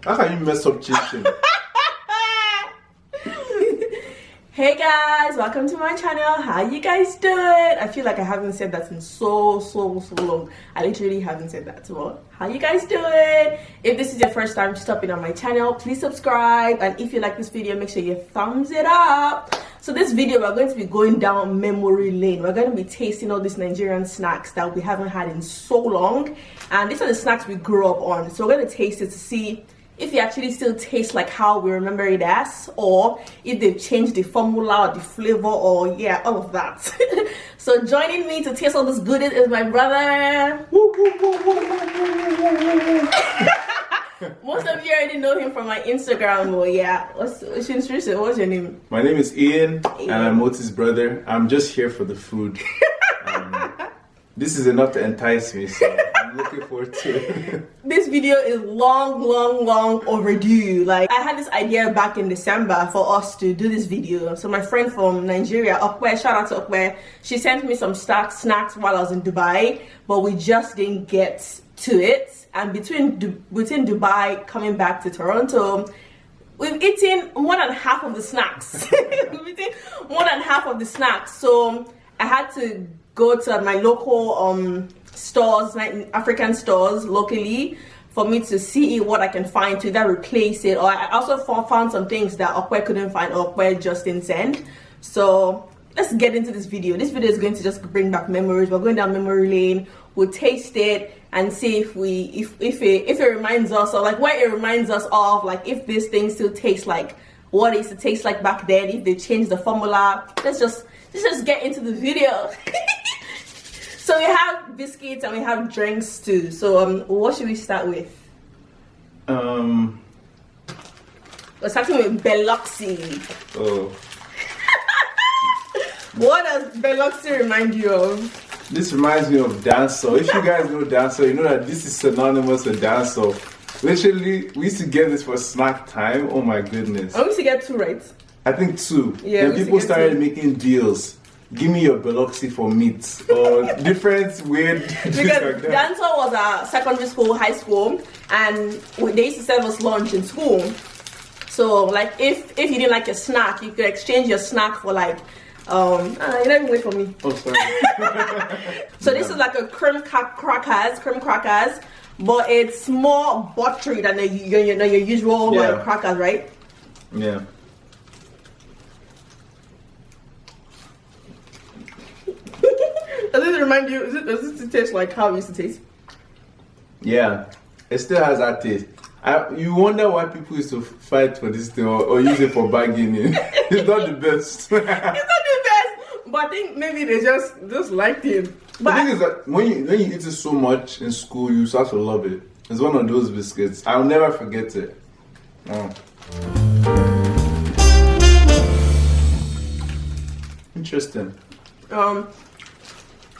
How can you mess up chicken? Hey guys, welcome to my channel. How you guys doing? I feel like I haven't said that in so long. I literally haven't said that. So how you guys doing? If this is your first time stopping on my channel, please subscribe, and if you like this video, make sure you thumbs it up. So this video, we're going to be going down memory lane. We're going to be tasting all these Nigerian snacks that we haven't had in so long, and these are the snacks we grew up on. So we're going to taste it to see if it actually still tastes like how we remember it as, or if they've changed the formula or the flavor, or yeah, all of that. So joining me to taste all this goodies is my brother. Most of you already know him from my Instagram. Well, yeah, what's your name? My name is Ian, and I'm Moti's brother. I'm just here for the food. This is enough to entice me, so I'm looking forward to it. This video is long overdue. Like, I had this idea back in December for us to do this video. So my friend from Nigeria, Okwe, shout out to Okwe, she sent me some snacks while I was in Dubai, but we just didn't get to it. And between Dubai coming back to Toronto, we've eaten more than half of the snacks. We've eaten more than half of the snacks. So I had to go to my local stores, African stores locally, for me to see what I can find to either replace it, or I also found some things that Okwe couldn't find, or Okwe just didn't send. So let's get into this video. This video is going to just bring back memories. We're going down memory lane. We'll taste it and see if it reminds us, or like what it reminds us of, like if this thing still tastes like what it used to taste like back then, if they changed the formula. Let's just get into the video. So we have biscuits and we have drinks too. So what should we start with? We're starting with Biloxxi. Oh. What does Biloxxi remind you of? This reminds me of dancehall. If you guys know dancehall, you know that this is synonymous with dancehall. Literally, we used to get this for snack time. Oh my goodness. I used to get 2, right? I think 2. Yeah. Then people started making deals. Give me your Biloxxi for meat, or different weird things because like that. dancehall was a secondary school, high school, and they used to serve us lunch in school. So like if you didn't like your snack, you could exchange your snack for like you don't even wait for me. Oh, sorry. So this is like a creme crackers, but it's more buttery than your usual like crackers, right? Yeah. Does it remind you? Does it taste like how it used to taste? Yeah, it still has that taste. You wonder why people used to fight for this thing, or use it for bargaining. It's not the best. It's not the best, but I think maybe they just liked it. But the thing is that when you eat it so much in school, you start to love it. It's one of those biscuits. I'll never forget it. Oh. Interesting.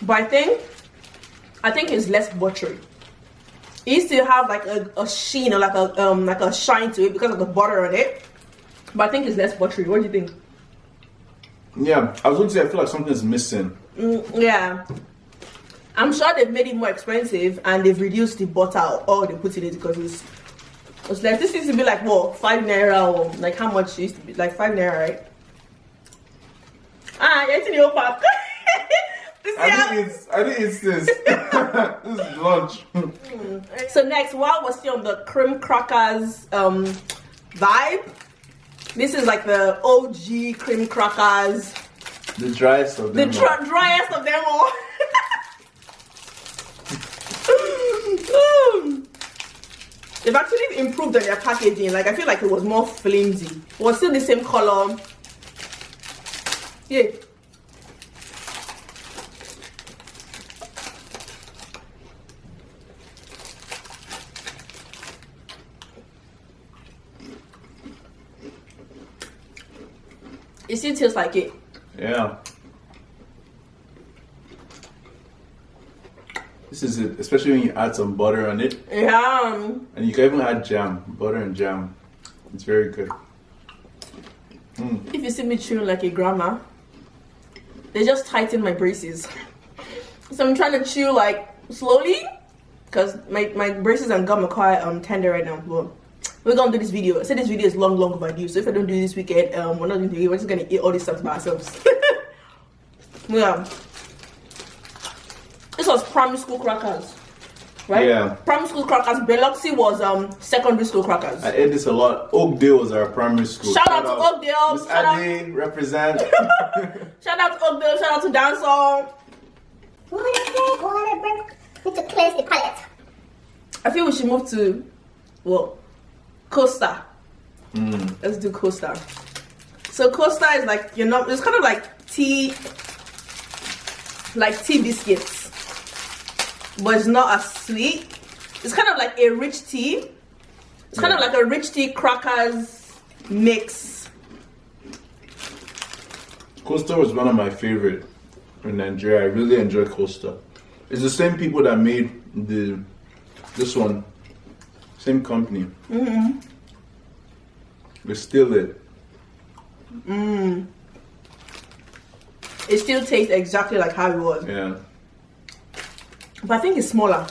But I think it's less buttery. It used to have like a sheen, or like a shine to it because of the butter on it. But I think it's less buttery. What do you think? Yeah, I was going to say I feel like something's missing. Yeah, I'm sure they've made it more expensive and they've reduced the butter or they put in it, because it's like, this used to be like what, 5 naira, or like how much it used to be, like 5 naira, right? You're eating your pack. I think it's this. This is lunch. So next, while we're still on the creme crackers vibe, this is like the OG creme crackers. The driest of them all. Driest of them all. They've actually improved on their packaging. Like, I feel like it was more flimsy. It was still the same color. Yeah. It still tastes like it. Yeah. This is it, especially when you add some butter on it. Yeah. And you can even add jam, butter and jam. It's very good. If you see me chewing like a grandma, they just tighten my braces. So I'm trying to chew like slowly, because my braces and gum are quite tender right now. But we're gonna do this video. I said this video is long overdue, so if I don't do it this weekend, we're not going to do it. We're just gonna eat all this stuff by ourselves. Yeah, this was primary school crackers, right? Yeah, primary school crackers. Biloxxi was secondary school crackers. I ate this a lot. Oakdale was our primary school. Shout out to Oakdale. Miss Ade, represent. Shout out to Oakdale. Shout out to Dancehall. Need to cleanse the palate. I feel we should move to, well, Costa. Let's do Costa. So Costa is like, you know, it's kind of like tea biscuits, but it's not as sweet. It's kind of like a rich tea. It's kind of like a rich tea crackers mix. Costa was one of my favorite in Nigeria. I really enjoy Costa. It's the same people that made this one. Same company. They still it. It still tastes exactly like how it was. Yeah. But I think it's smaller.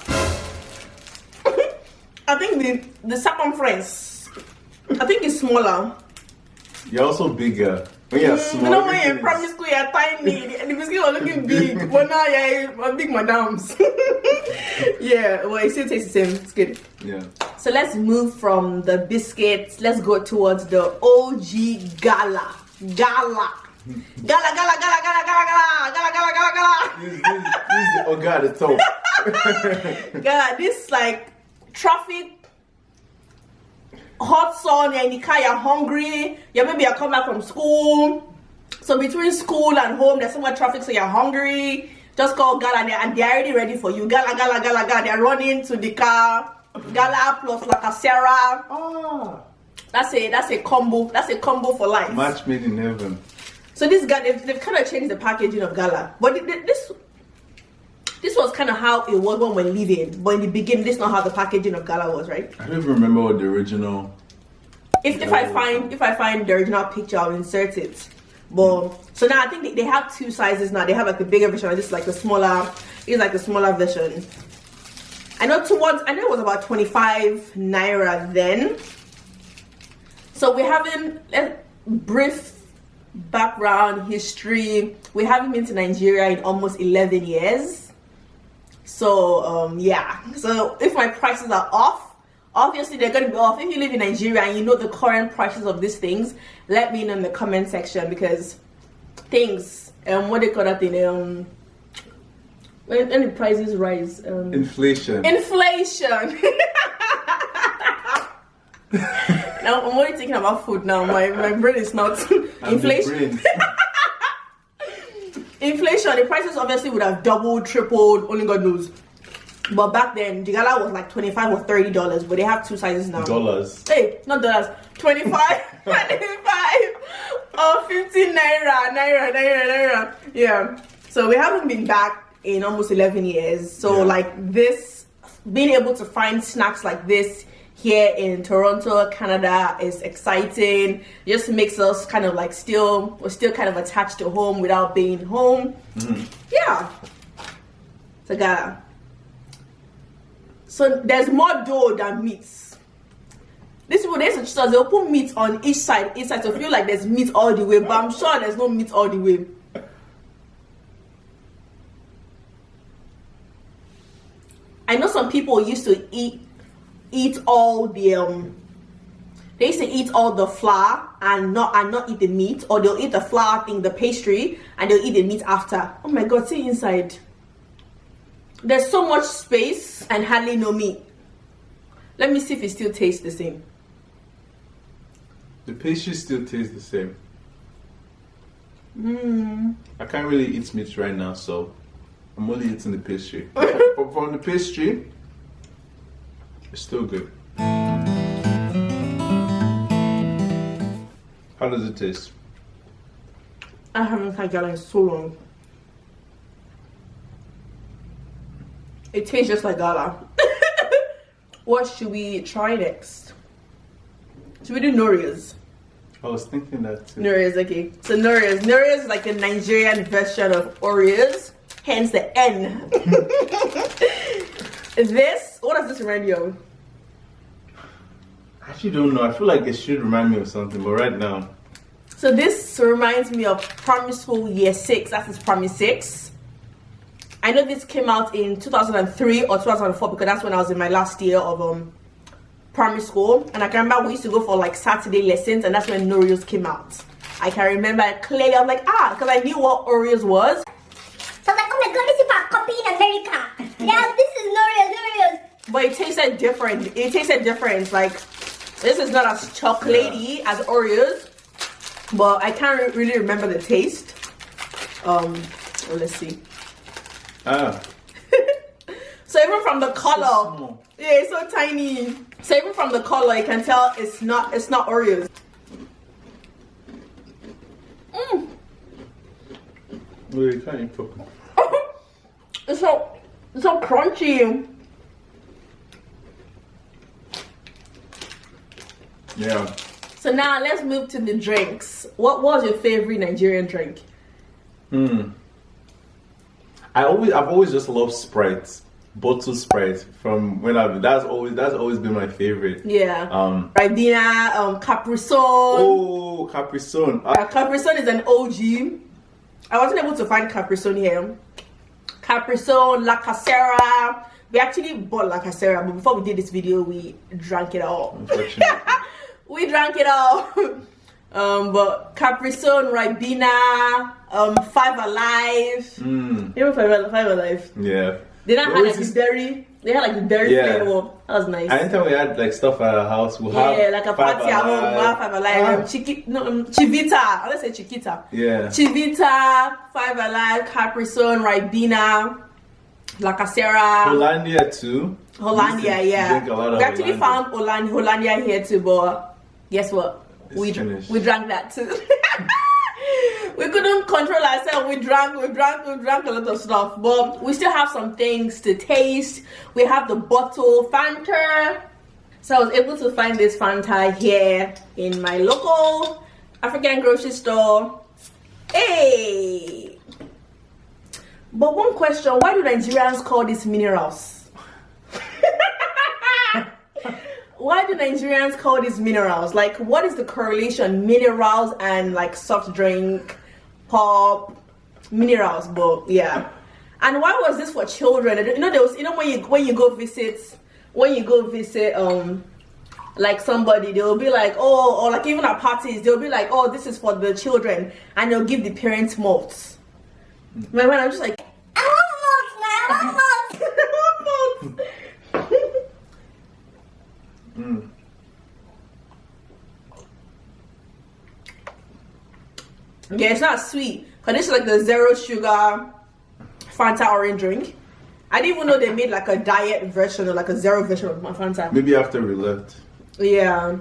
I think the circumference, I think it's smaller. You're also bigger. When you're small. You know, when you're in primary school, you're tiny. And the biscuit was looking big. But now you're big madams. Yeah, well, it still tastes the same. It's good. Yeah. So let's move from the biscuits. Let's go towards the OG Gala. Gala. Gala, gala, gala, gala, gala, gala, gala, gala, gala, gala. This is the Oga at the top. Gala, this like traffic, hot sun, you're in the car, you're hungry, maybe you come back from school. So between school and home, there's so much traffic, so you're hungry. Just call Gala and they're already ready for you. Gala, gala, gala, gala. They're running to the car. Gala plus like Casera. Ah. That's a combo. That's a combo for life. Match made in heaven. So this guy, they've kind of changed the packaging of Gala, but this was kind of how it was when we're leaving. But in the beginning, this is not how the packaging of Gala was, right? I don't even remember what the original. If I find the original picture, I'll insert it. But so now I think they have two sizes now. They have like the bigger version, and this is like the smaller. It's like the smaller version. I know it was about 25 naira then. So we're having a brief background history. We haven't been to Nigeria in almost 11 years. So yeah. So if my prices are off, obviously they're going to be off. If you live in Nigeria and you know the current prices of these things, let me know in the comment section, because things what they call that thing when the prices rise, inflation. Now I'm only thinking about food now. My brain is not inflation. Inflation. The prices obviously would have doubled, tripled, only God knows. But back then, the Gala was like $25 or $30, but they have two sizes now. Dollars. Hey, not dollars. 25, 25, or 15 naira. Yeah. So we haven't been back in almost 11 years. So like this, being able to find snacks like this here in Toronto, Canada is exciting. It just makes us kind of like we're still kind of attached to home without being home. Yeah. So Gala. So there's more dough than meats. These people, they'll put meat on each side, so feel like there's meat all the way, but I'm sure there's no meat all the way. I know some people used to eat all the they used to eat all the flour and not eat the meat, or they'll eat the flour thing, the pastry, and they'll eat the meat after. Oh my god, see inside. There's so much space and hardly no meat. Let me see if it still tastes the same. The pastry still tastes the same. I can't really eat meat right now, so I'm only eating the pastry. But from the pastry, it's still good. How does it taste? I haven't had Gala in so long. It tastes just like Gala. What should we try next? Should we do Nori's? I was thinking that too. Nori's, okay. So Nori's is like the Nigerian version of Oreos, hence the N. What does this remind you of? I actually don't know. I feel like it should remind me of something, but right now. So this reminds me of primary school year 6. That is primary 6. I know this came out in 2003 or 2004 because that's when I was in my last year of primary school. And I can remember we used to go for like Saturday lessons, and that's when Oreos came out. I can remember it clearly. I was like, because I knew what Oreos was. So I was like, oh my god, these people are copying America. Yeah, this is Norios. But it tasted different. It tasted different. Like, this is not as chocolatey as Oreos. But I can't really remember the taste. Well, let's see. So even from the color, so yeah, it's so tiny. So even from the color, you can tell it's not Oreos. Wait, can't eat popcorn. It's so crunchy. Yeah. So now let's move to the drinks. What was your favorite Nigerian drink? I've always just loved Sprite, bottled Sprite from when that's always been my favorite. Yeah. Ribena, Capri Sun. Oh, Capri Sun. Capri Sun is an OG. I wasn't able to find Capri Sun here. Capri Sun, La Casera. We actually bought La Casera, but before we did this video, we drank it all. We drank it all. But Capri Sun, Ribena, Five Alive. You know Five Alive? Yeah. They don't have like the berry. They had like the berry flavor. That was nice. Anytime we had like stuff at our house, we'll have like a party at home. We'll have Five Alive. Chivita. Let's say Chiquita. Yeah. Chivita, Five Alive, Capri Sun, Ribena, La Casera. Hollandia too. Hollandia, yeah. Drink a lot of We actually Hollandia. found Hollandia here too, but guess what? We drank that too. We couldn't control ourselves. We drank a lot of stuff, but we still have some things to taste. We have the bottle Fanta. So I was able to find this Fanta here in my local African grocery store. Hey! But one question, why do Nigerians call this minerals? Why do Nigerians call these minerals? Like, what is the correlation? Minerals and like soft drink, pop, minerals, but yeah. And why was this for children? You know, there was, you know, when you go visit like somebody, they'll be like, oh, or like even at parties, they'll be like, oh, this is for the children, and they'll give the parents malts. My man, I'm just like, I want more, man. I want more. I want malts. Yeah, it's not sweet, because this is like the zero sugar Fanta orange drink. I didn't even know they made like a diet version or like a zero version of my Fanta. Maybe after we left. Yeah.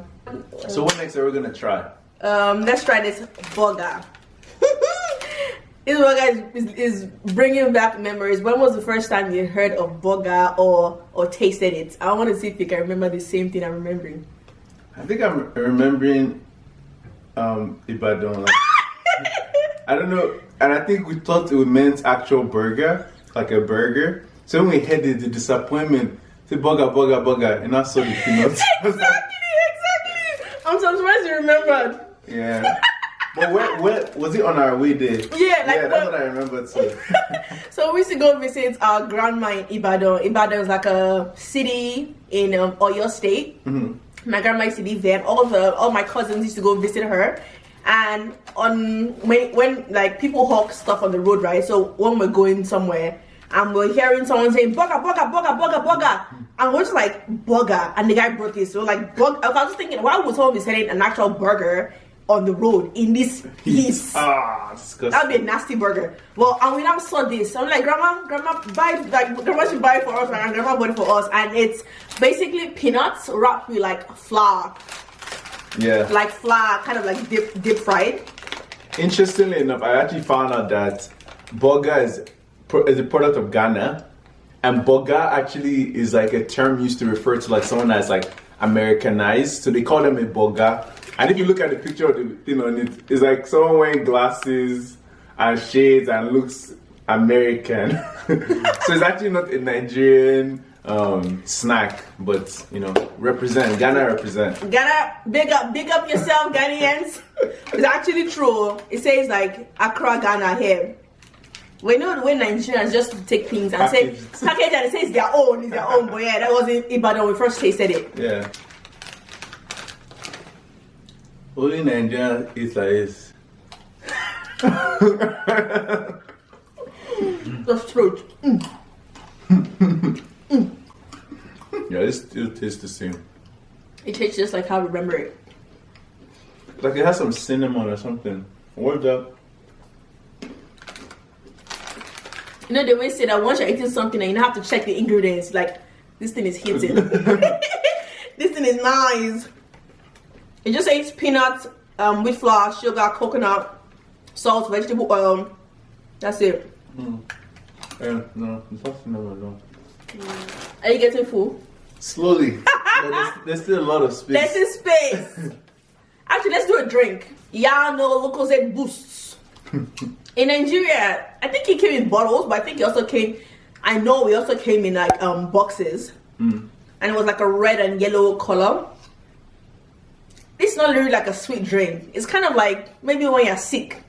So what next are we gonna try? Let's try this burger. This burger is bringing back memories. When was the first time you heard of burger or tasted it? I want to see if you can remember the same thing I'm remembering. I think I'm remembering Ibadan. Like, I don't know, and I think we thought it meant actual burger, like a burger. So when we headed, the disappointment, say burger, and I saw the peanuts. Exactly. I'm so surprised you remembered. Yeah. But where was it on our way there? Yeah, like that's what I remember too. So we used to go visit our grandma in Ibadan. Ibadan is like a city in Oyo State. My grandma used to live there. All my cousins used to go visit her. And when like people hawk stuff on the road, right? So when we're going somewhere and we're hearing someone saying burger, and we're just like burger, and the guy brought this. So like burger. I was just thinking, why would someone be selling an actual burger on the road in this heat? Disgusting. That'd be a nasty burger. Well, and we now saw this. So I'm like, grandma buy, like grandma should buy it for us, and grandma bought it for us. And it's basically peanuts wrapped with like flour. Yeah. Like flour, kind of like deep fried. Interestingly enough, I actually found out that burger is a product of Ghana, and burger actually is like a term used to refer to like someone that's like Americanized. So they call them a burger. And if you look at the picture of the thing on it, it's like someone wearing glasses and shades and looks American. So it's actually not a Nigerian snack, but you know, represent Ghana, represent. Ghana, big up yourself, Ghanaians. It's actually true. It says like Accra, Ghana here. We know the way Nigerians just take things and say package and it says their own, it's their own. But yeah, that was in Ibadan when we first tasted it. Yeah. Only Nigerian eats like this. That's true. Yeah, it still tastes the same. It tastes just like how I remember it. Like it has some cinnamon or something. What's that? You know, they always say that once you're eating something and you don't have to check the ingredients, like, this thing is hitting. This thing is nice. It just says peanuts, wheat flour, sugar, coconut, salt, vegetable oil. That's it. Yeah, no, it's not cinnamon, no. Are you getting full? Slowly. there's still a lot of space. There's still space. Actually, let's do a drink. Y'all know Lucozade boosts. In Nigeria, I think it came in bottles, but I think it also came, I know it also came in like boxes. And it was like a red and yellow color. It's not really like a sweet drink. It's kind of like maybe when you're sick.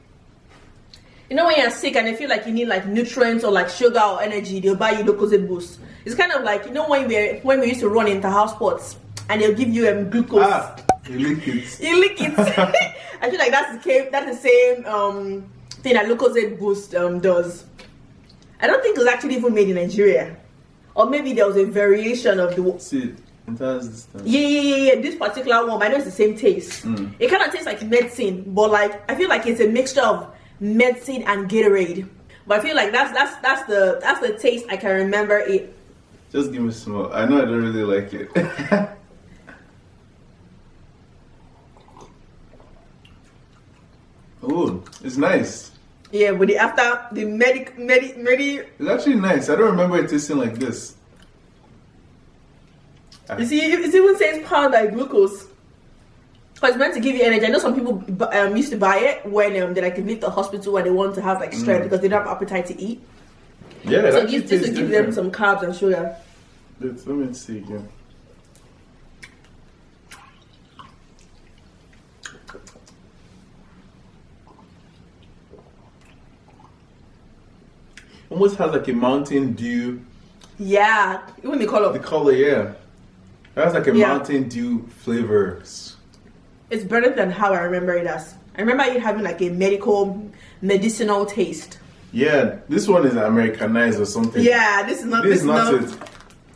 You know when you're sick and you feel like you need like nutrients or like sugar or energy, they'll buy you Lucozade boost. It's kind of like, you know when we used to run into house sports and they'll give you glucose. You lick it. You lick it. I feel like that's the same thing that Lucozade boost does. I don't think it was actually even made in Nigeria, or maybe there was a variation of the. See, it has this thing. Yeah. This particular one, I know it's the same taste. It kind of tastes like medicine, but like I feel like it's a mixture of medicine and Gatorade. But I feel like that's the taste I can remember it. Just give me some. I know I don't really like it. Oh, it's nice. Yeah, but after the It's actually nice. I don't remember it tasting like this. You see, it even says powered by glucose. Because it's meant to give you energy. I know some people used to buy it when they like leave the hospital and they want to have like strength because they don't have appetite to eat. Yeah, so this will give them some carbs and sugar. Let me see again. Almost has like a Mountain Dew. Yeah, even the color. The color, yeah. It has like a Mountain Dew flavors. It's better than how I remember it as. I remember it having like a medicinal taste. Yeah, this one is Americanized or something. Yeah, this is not it.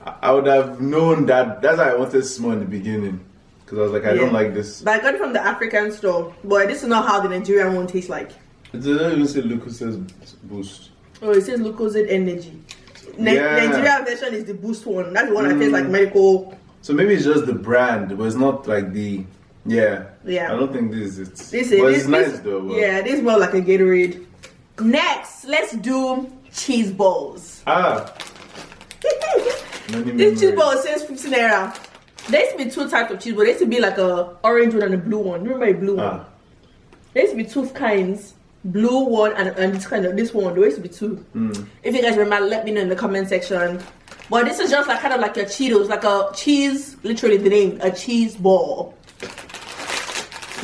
I would have known that. That's why I wanted small in the beginning. Because I was like, I don't like this. But I got it from the African store. But this is not how the Nigerian one tastes like. It doesn't even say Lucozade boost. Oh, it says Lucozade energy. Nigeria version is the boost one. That's the one that tastes like medical. So maybe it's just the brand, but it's not like the. Yeah. I don't think this is it. It's nice though. But... Yeah, this is more like a Gatorade. Next, let's do cheese balls. This cheese ball says 15 naira. There used to be two types of cheese balls. There used to be like a orange one and a blue one. You remember a blue one? There used to be two kinds. Blue one and this one. There used to be two. If you guys remember, let me know in the comment section. But this is just like kind of like your Cheetos, like a cheese, literally the name, a cheese ball.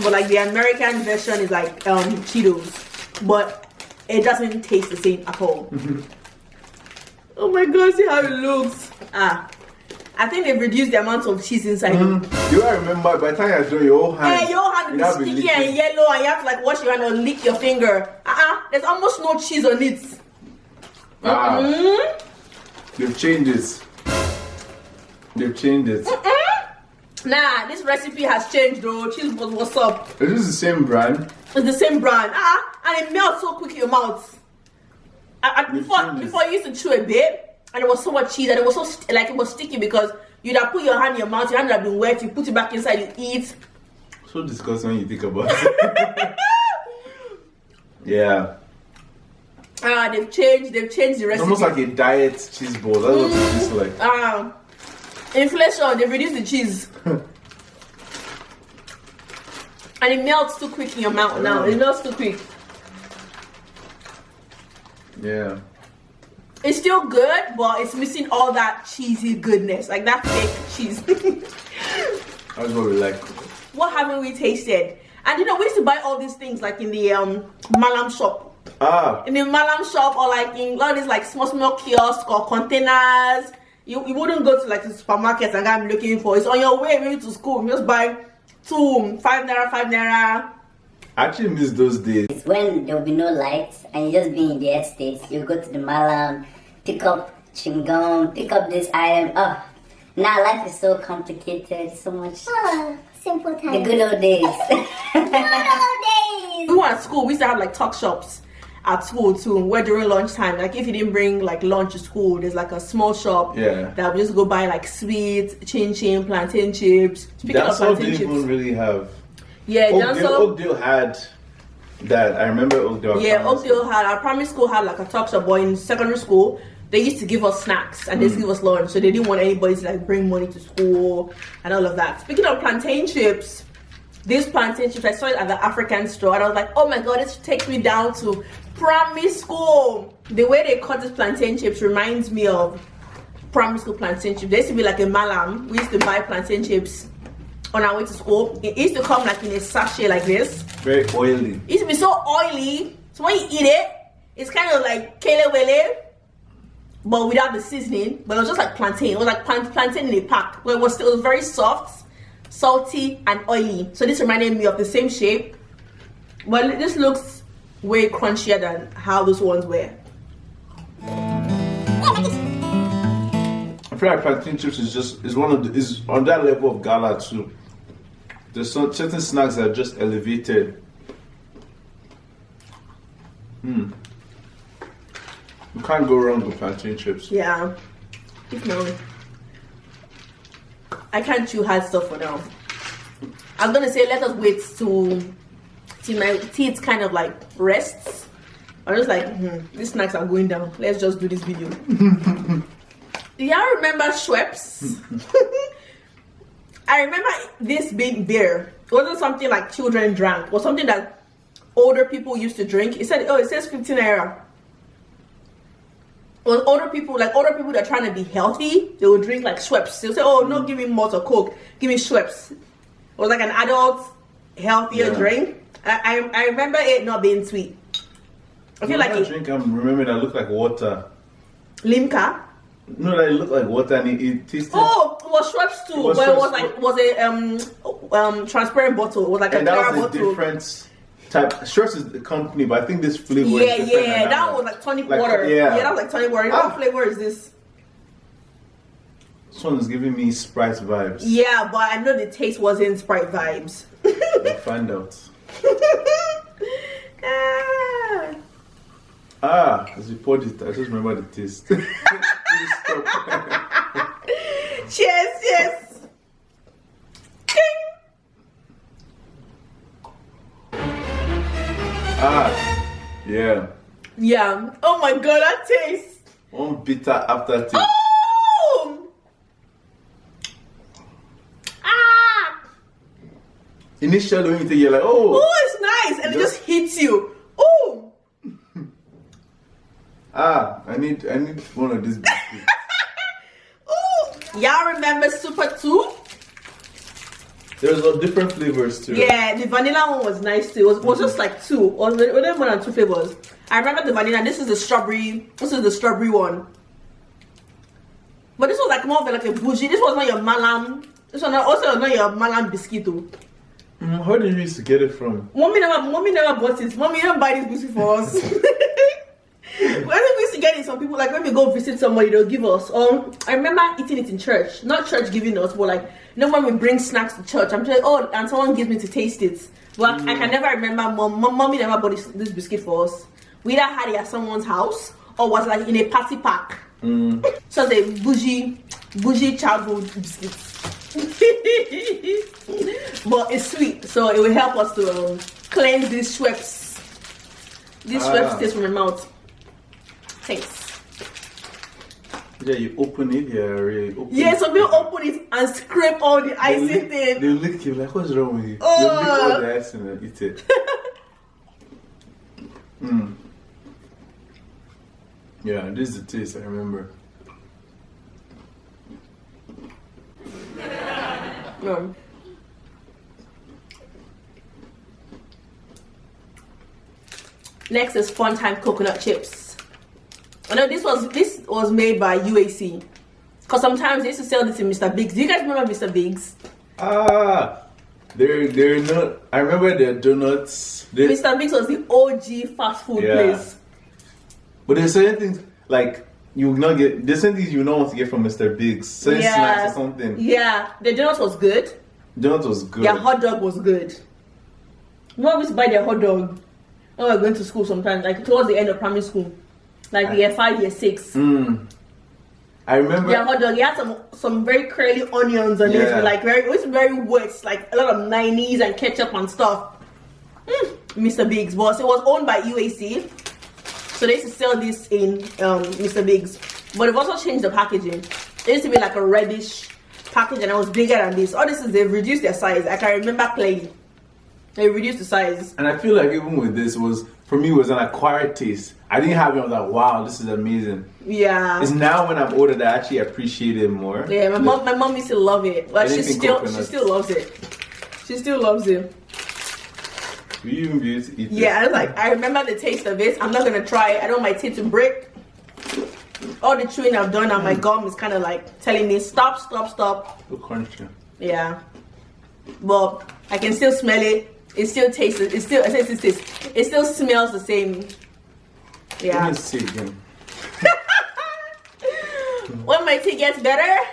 But like the American version is like Cheetos, but it doesn't taste the same at all. Oh my god, see how it looks. I think they've reduced the amount of cheese inside. You gotta remember, by the time you're doing your whole hand, yeah, your hand will be sticky and yellow, and you have to like wash your hand or lick your finger. There's almost no cheese on it. They've changed it. Nah, this recipe has changed though. Cheese balls, what's up? Is this the same brand? It's the same brand. And it melts so quick in your mouth. Before you used to chew a bit, and it was so much cheese, and it was so like it was sticky because you'd have put your hand in your mouth, your hand would have been wet, you put it back inside, you eat. So disgusting when you think about it. Yeah. They've changed the recipe. It's almost like a diet cheese ball. That's what it tastes like. Inflation, they've reduced the cheese. And it melts too quick in your mouth now. It melts too quick. Yeah. It's still good, but it's missing all that cheesy goodness, like that fake cheese. That's what we like. What haven't we tasted? And you know, we used to buy all these things like in the Malam shop. In the Malam shop, or like in all these like small kiosks or containers. You wouldn't go to like the supermarket and I'm looking for. It's on your way maybe to school. You just buy 2, 5 naira, 5 naira. I actually miss those days. It's when there will be no lights and you just be in the estates. You go to the Malam, pick up chewing gum, pick up this item. Oh, now life is so complicated, so much. Oh, simple time. The good old days. Good old days. We were at school. We used to have like talk shops at school too, where during lunchtime, like if you didn't bring like lunch to school, there's like a small shop that would just go buy like sweets, chin, plantain chips. Speaking of plantain chips, didn't really have. Yeah, Oakdale had that. I remember Oakdale. Yeah, Oakdale had, our primary school had like a talk shop, but in secondary school, they used to give us snacks and they used to give us lunch, so they didn't want anybody to like bring money to school and all of that. Speaking of plantain chips, these plantain chips, I saw it at the African store and I was like, oh my god, this takes me down to primary school. The way they cut these plantain chips reminds me of primary school plantain chips. There used to be like a malam. We used to buy plantain chips on our way to school. It used to come like in a sachet like this. Very oily. It used to be so oily. So when you eat it, it's kind of like kele wele, but without the seasoning. But it was just like plantain. It was like plantain in a pack. But it was still very soft, salty, and oily. So this reminded me of the same shape. But this looks way crunchier than how those ones were. I feel like plantain chips is on that level of Gala too. There's certain snacks that are just elevated. You can't go wrong with plantain chips. Yeah. No. I can't chew hard stuff for now. I was gonna say let us wait till my teeth kind of like rests. I'm just like, these snacks are going down. Let's just do this video. Do y'all remember Schweppes? I remember this being beer. It wasn't something like children drank. It was something that older people used to drink. It says 15 naira. It was older people that are trying to be healthy. They would drink like Schweppes. They'll say, oh, no, give me malt or Coke. Give me Schweppes. It was like an adult, healthier drink. I remember it not being sweet. I feel like a drink I remember that looked like water. Limca? No, that it looked like water and it tasted. Oh, it was Schweppes too. But it was a transparent bottle. It was like a clear bottle. That was a different type. Schweppes is the company, but I think this flavor is different. Yeah, that was like tonic water. Yeah, that was like tonic water. What flavor is this? This one is giving me Sprite vibes. Yeah, but I know the taste wasn't Sprite vibes. We'll find out. As you poured it, I just remember the taste. Cheers. Yeah. Yeah. Oh my god, that taste. One bitter aftertaste. Oh! Initially, when you think, you're like, oh, it's nice, and it just hits you. Oh. I need one of these biscuits. Y'all remember Super 2? There's different flavors too. Yeah, the vanilla one was nice too. It was just like 2. Or were there more than 2 flavors? I remember the vanilla. This is the strawberry. This is the strawberry one. But this was like more of like a bougie. This was not your malam. This was also not your malam biscuit too. How did you used to get it from? Mommy never bought it. Mommy didn't buy this biscuit for us. When we used to get it, some people, like when we go visit somebody, they'll give us. I remember eating it in church. Not church giving us, but like, when we bring snacks to church, I'm just like, and someone gives me to taste it. But I can never remember, mommy never bought this biscuit for us. We either had it at someone's house or was like in a party pack. So the bougie childhood biscuits. But it's sweet, so it will help us to cleanse these Schweppes. These Schweppes taste from my mouth. Thanks. Yeah, you open it. Some people open it and scrape all the icing thing. They lick you like, what's wrong with you? You lick all the icing and eat it. Yeah, this is the taste I remember. No. Next is Funtime coconut chips. I know this was made by UAC. Cause sometimes they used to sell this in Mr. Biggs. Do you guys remember Mr. Biggs? Ah, they're not. I remember their donuts. Mr. Biggs was the OG fast food place. But there's certain things like you will not get. There's certain things you don't want to get from Mr. Biggs. Certain snacks or something. Yeah, the donut was good. Donut was good. Their hot dog was good. We always buy their hot dog when we're going to school sometimes, like towards the end of primary school, like year 5, year 6. I remember. Yeah, hot dog. He had some very curly onions on it, like it was very wet, like a lot of mayonnaise and ketchup and stuff. Mr. Biggs, but it was owned by UAC, so they used to sell this in Mr. Biggs. But they've also changed the packaging. It used to be like a reddish package, and it was bigger than this. All this is they've reduced their size. I can remember clearly. They reduced the size. And I feel like even with this for me was an acquired taste. I didn't have it. I was like, wow, this is amazing. Yeah. It's now when I'm older that I actually appreciate it more. Yeah, my mom used to love it. Like she still loves it. She still loves it. Will you even be able to eat this? Yeah, I remember the taste of it. I'm not gonna try it. I don't want my teeth to break. All the chewing I've done and my gum is kind of like telling me stop. So crunchy. Yeah. But I can still smell it. It still tastes. It still smells the same. Yeah. Let me see again. When my tea gets better,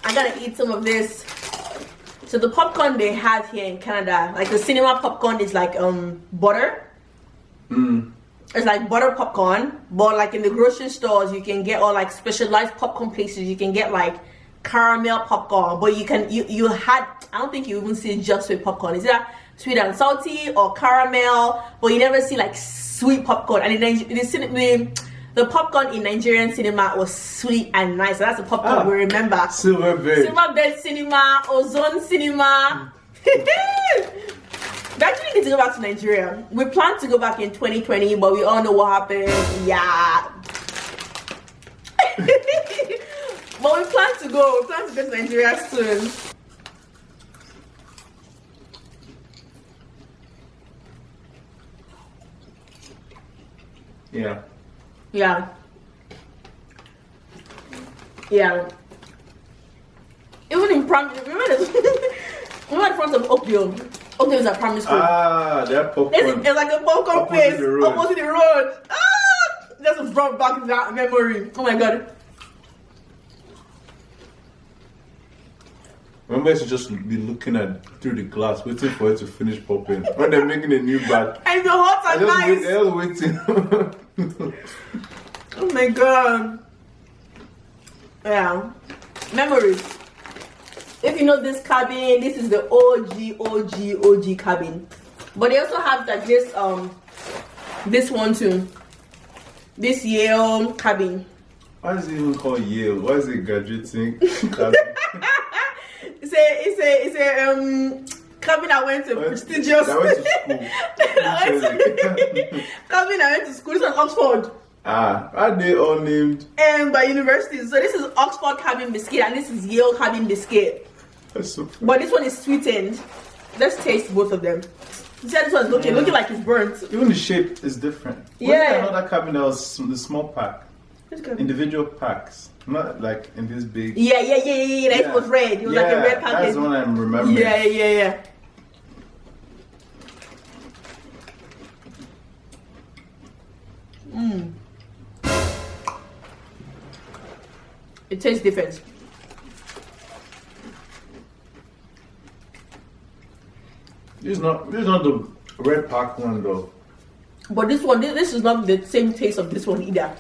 I gotta eat some of this. So the popcorn they have here in Canada, like the cinema popcorn, is like butter. It's like butter popcorn, but like in the grocery stores, you can get all like specialized popcorn places. You can get like caramel popcorn, but you had. I don't think you even see just sweet popcorn. Is that sweet and salty or caramel? But you never see like sweet popcorn. And the popcorn in Nigerian cinema was sweet and nice. So that's the popcorn we remember. Silver Bed Cinema, Ozone Cinema. We actually need to go back to Nigeria. We plan to go back in 2020, but we all know what happened. Yeah. But we plan to go. We plan to go to Nigeria soon. Yeah. Yeah. Yeah. Even in primary, remember in front of Oakville. Oakville is a primary school. Ah, that popcorn. It's like a popcorn place opposite the road. Ah, that's brought back that memory. Oh my god. Remember, I used to just be looking through the glass, waiting for it to finish popping. When they're making a new batch. And the hot and nice. I was waiting. Oh my god. Yeah. Memories. If you know this cabin, this is the OG cabin. But they also have like this one too. This Yale cabin. Why is it even called Yale? Why is it graduating cabin? It's a cabin I went to prestigious. I went to school. Cabin I went to school. This is Oxford. Ah, are they all named? And by universities. So this is Oxford cabin biscuit and this is Yale cabin biscuit. That's so funny. But this one is sweetened. Let's taste both of them. See how this one's looking like it's burnt. Even the shape is different. Yeah. Another cabin that was the small pack. Individual packs. Not like in this big. Yeah. It was red. It was like a red package. That's the one I'm remembering. Yeah. It tastes different. This is not the red pack one though. But this one, this is not the same taste of this one either.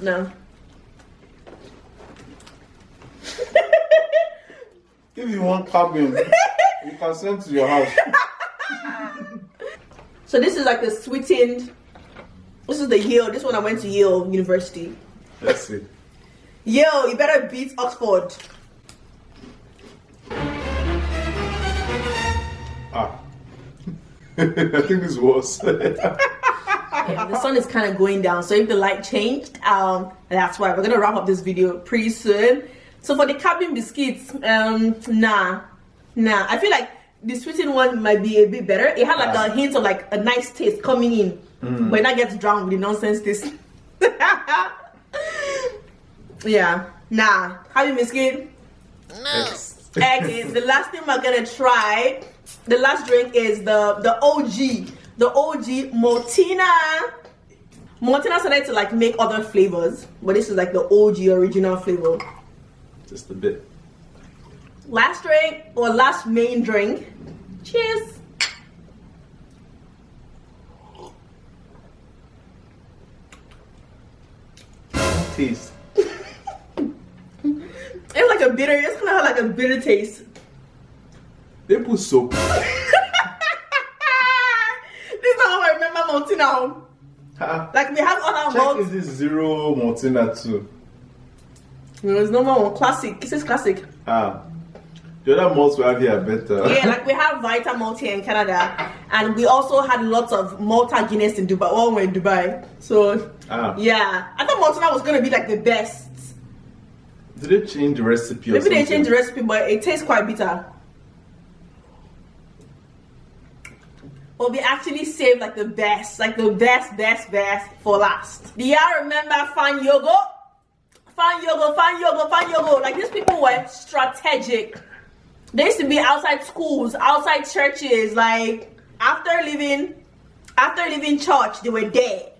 No. If you want cabin, you can send to your house. So this is like the sweetened. This is the Yale. This one I went to Yale University. Let's see. Yale, you better beat Oxford. Ah. I think this was. Yeah, the sun is kind of going down, so if the light changed, that's why. We're gonna wrap up this video pretty soon. So for the cabin biscuits, nah. I feel like the sweetened one might be a bit better. It had like a hint of like a nice taste coming in, but it not gets drowned with the nonsense taste. Yeah, nah. Cabin biscuit. No. Okay, the last thing we're gonna try, the last drink is the OG Maltina. Maltina started to like make other flavors, but this is like the OG original flavor. Just a bit. Last drink or last main drink. Cheers. Taste. It's like a bitter. It's kind of like a bitter taste. They put soap. This is how I remember Maltina. Like we have other Check malts. is this zero Maltina too? No, it's normal one. Classic. This is classic. The other malts we have here are better. Yeah, like we have Vita Malt here in Canada, and we also had lots of Malta Guinness in Dubai. Well, we're in Dubai, so yeah. I thought Maltina was gonna be like the best. Did they change the recipe? Or Maybe something? they changed the recipe, but it tastes quite bitter. But we actually saved like the best for last. Do y'all remember FanMilk? FanMilk. Like these people were strategic. They used to be outside schools, outside churches. Like after leaving church, they were there.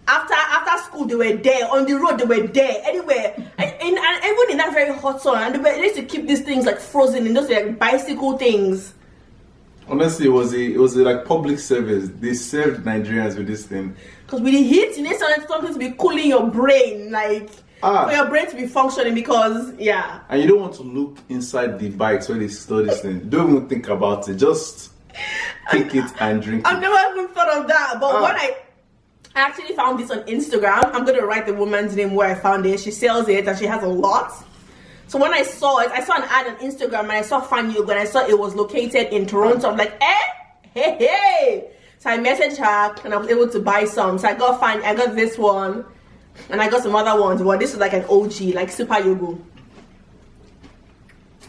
After school, they were there. On the road, they were there. Anywhere, and even in that very hot sun, and they used to keep these things like frozen in those like bicycle things. Honestly, it was a like public service. They served Nigerians with this thing. Because with the heat, you need something to be cooling your brain, like for your brain to be functioning. Because yeah, and you don't want to look inside the bikes when they store this thing. Don't even think about it. Just take it and drink I've it. never even thought of that. But when I actually found this on Instagram, I'm gonna write the woman's name where I found it. She sells it and she has a lot. So when I saw it, I saw an ad on Instagram and I saw FanMilk and I saw it was located in Toronto. I'm like, hey. So I messaged her and I was able to buy some. So I got this one and I got some other ones. Well, this is like an OG, like super yogo.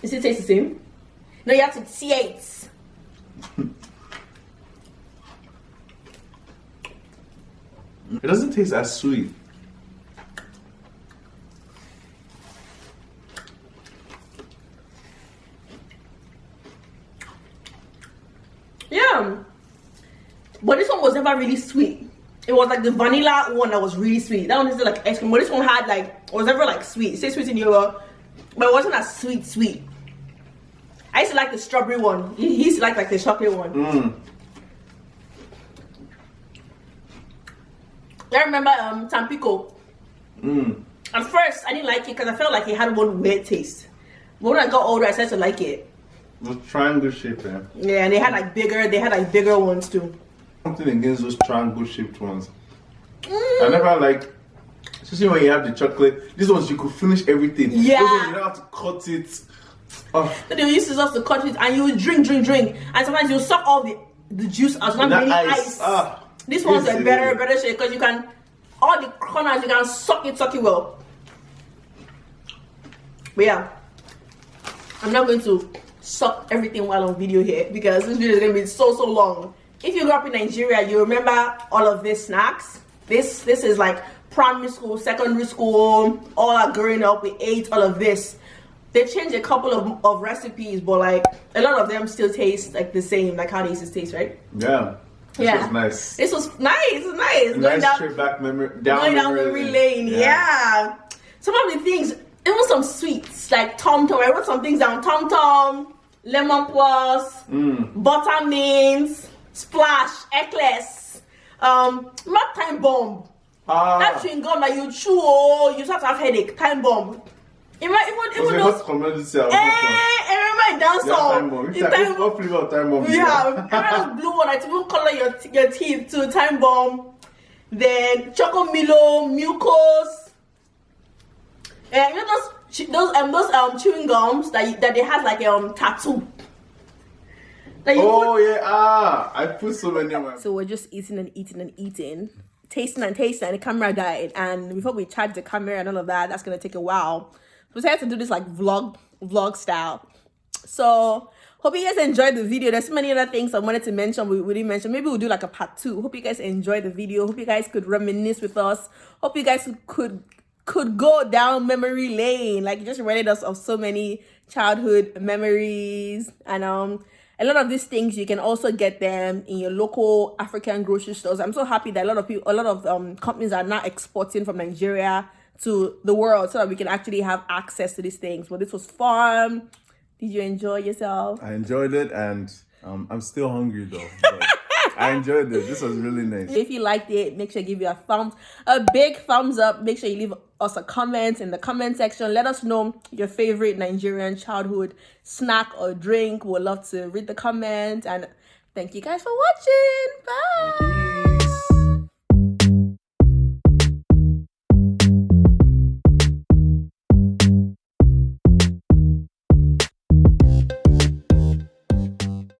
Does it taste the same? No, you have to taste. It doesn't taste as sweet. Yeah, but this one was never really sweet. It was like the vanilla one that was really sweet. That one is like ice cream, but this one had like, was never like sweet. It says sweet in Yoghurt, but it wasn't as sweet. I used to like the strawberry one. He used to like the chocolate one. I remember Tampico. At first, I didn't like it because I felt like it had one weird taste. But when I got older, I started to like it. The triangle shape, eh? Yeah, and they had like bigger ones too. Something against those triangle shaped ones. I never like, especially when you have the chocolate. These ones you could finish everything. Yeah. Those ones you don't have to cut it. So they use scissors to cut it, and you drink, and sometimes you suck all the juice out. Not really ice. These ones are better shape because you can all the corners you can suck it well. But yeah, I'm not going to suck everything while on video here because this video is going to be so long. If you grew up in Nigeria, you remember all of these snacks. This is like primary school, secondary school, all our growing up, we ate all of this. They changed a couple of recipes, but like a lot of them still taste like the same, like how they used to taste, right? Yeah. This was nice. This was nice. Nice trip back going down memory lane. Yeah. Some of the things, even some sweets like Tom Tom. I wrote some things down. Tom Tom, Lemon Plus, Buttermint, Splash, Eclair, not Time Bomb. That chewing gum that you chew, you start to have headache. Time Bomb. Even those. Remember dance song. What flavor of Time Bomb? Yeah, remember those blue one that even color your teeth to Time Bomb. Then Choco Milo, Mucos. And you know those chewing gums that they have like tattoo. Like you Oh yeah, I put so many on my. So we're just eating and eating and eating, tasting and tasting, and the camera died. And before we charge the camera and all of that, that's gonna take a while. So we decided to do this like vlog style. So hope you guys enjoyed the video. There's so many other things I wanted to mention we didn't mention. Maybe we'll do like a part 2. Hope you guys enjoyed the video. Hope you guys could reminisce with us. Hope you guys could go down memory lane. Like, it just reminded us of so many childhood memories. And a lot of these things you can also get them in your local African grocery stores. I'm so happy that a lot of companies are now exporting from Nigeria to the world so that we can actually have access to these things. Well, this was fun. Did you enjoy yourself? I enjoyed it, and I'm still hungry though. But I enjoyed it. This was really nice. If you liked it, make sure you give you a big thumbs up. Make sure you leave us a comment in the comment section. Let us know your favorite Nigerian childhood snack or drink. We'd love to read the comments. And thank you guys for watching. Bye.